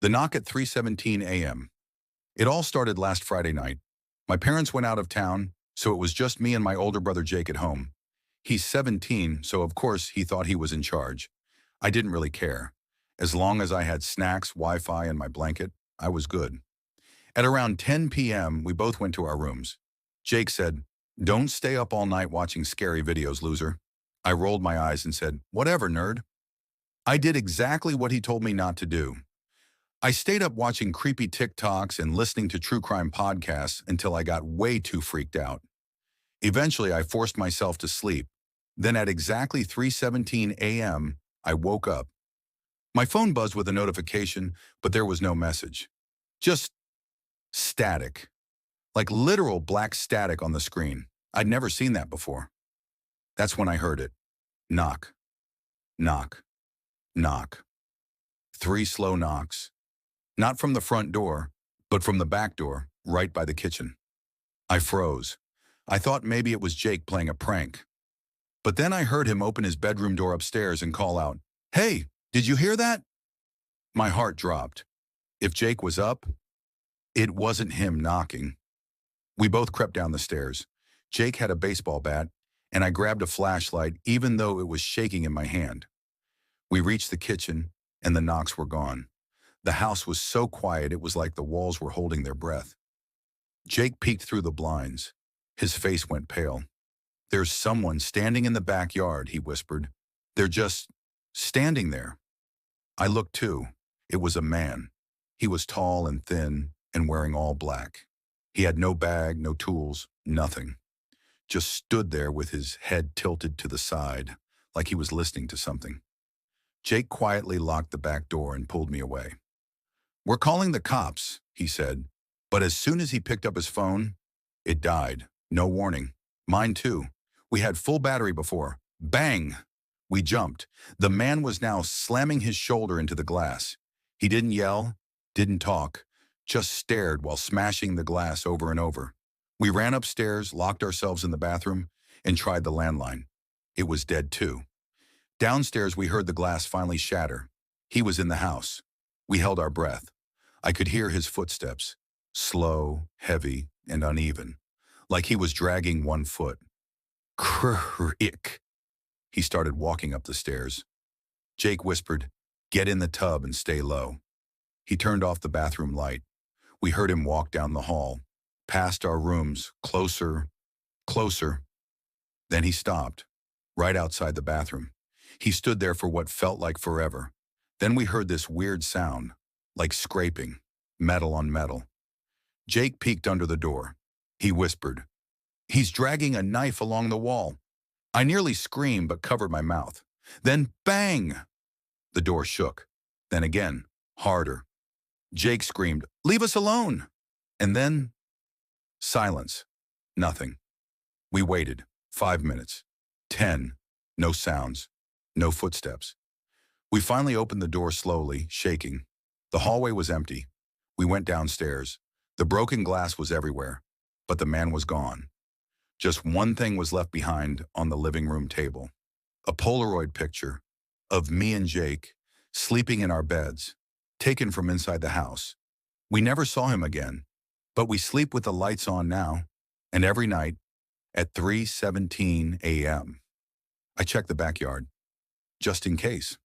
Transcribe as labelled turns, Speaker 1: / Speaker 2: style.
Speaker 1: The knock at 3:17 a.m. It all started last Friday night. My parents went out of town, so it was just me and my older brother Jake at home. He's 17, so of course he thought he was in charge. I didn't really care. As long as I had snacks, Wi-Fi, and my blanket, I was good. At around 10 p.m., we both went to our rooms. Jake said, "Don't stay up all night watching scary videos, loser." I rolled my eyes and said, "Whatever, nerd." I did exactly what he told me not to do. I stayed up watching creepy TikToks and listening to true crime podcasts until I got way too freaked out. Eventually, I forced myself to sleep. Then at exactly 3:17 a.m., I woke up. My phone buzzed with a notification, but there was no message. Just static. Like literal black static on the screen. I'd never seen that before. That's when I heard it. Knock. Knock. Knock. 3 slow knocks. Not from the front door, but from the back door, right by the kitchen. I froze. I thought maybe it was Jake playing a prank. But then I heard him open his bedroom door upstairs and call out, "Hey, did you hear that?" My heart dropped. If Jake was up, it wasn't him knocking. We both crept down the stairs. Jake had a baseball bat, and I grabbed a flashlight even though it was shaking in my hand. We reached the kitchen, and the knocks were gone. The house was so quiet it was like the walls were holding their breath. Jake peeked through the blinds. His face went pale. "There's someone standing in the backyard," he whispered. "They're just standing there." I looked too. It was a man. He was tall and thin and wearing all black. He had no bag, no tools, nothing. Just stood there with his head tilted to the side, like he was listening to something. Jake quietly locked the back door and pulled me away. "We're calling the cops," he said. But as soon as he picked up his phone, it died. No warning. Mine too. We had full battery before. Bang! We jumped. The man was now slamming his shoulder into the glass. He didn't yell, didn't talk, just stared while smashing the glass over and over. We ran upstairs, locked ourselves in the bathroom, and tried the landline. It was dead too. Downstairs, we heard the glass finally shatter. He was in the house. We held our breath. I could hear his footsteps, slow, heavy, and uneven, like he was dragging one foot. Crick. He started walking up the stairs. Jake whispered, "Get in the tub and stay low." He turned off the bathroom light. We heard him walk down the hall, past our rooms, closer, closer. Then he stopped, right outside the bathroom. He stood there for what felt like forever. Then we heard this weird sound, like scraping, metal on metal. Jake peeked under the door. He whispered, "He's dragging a knife along the wall." I nearly screamed but covered my mouth. Then bang! The door shook. Then again, harder. Jake screamed, "Leave us alone!" And then silence. Nothing. We waited. 5 minutes. 10. No sounds. No footsteps. We finally opened the door slowly, shaking. The hallway was empty. We went downstairs. The broken glass was everywhere, but the man was gone. Just one thing was left behind on the living room table. A Polaroid picture of me and Jake sleeping in our beds, taken from inside the house. We never saw him again, but we sleep with the lights on now, and every night at 3:17 a.m. I check the backyard, just in case.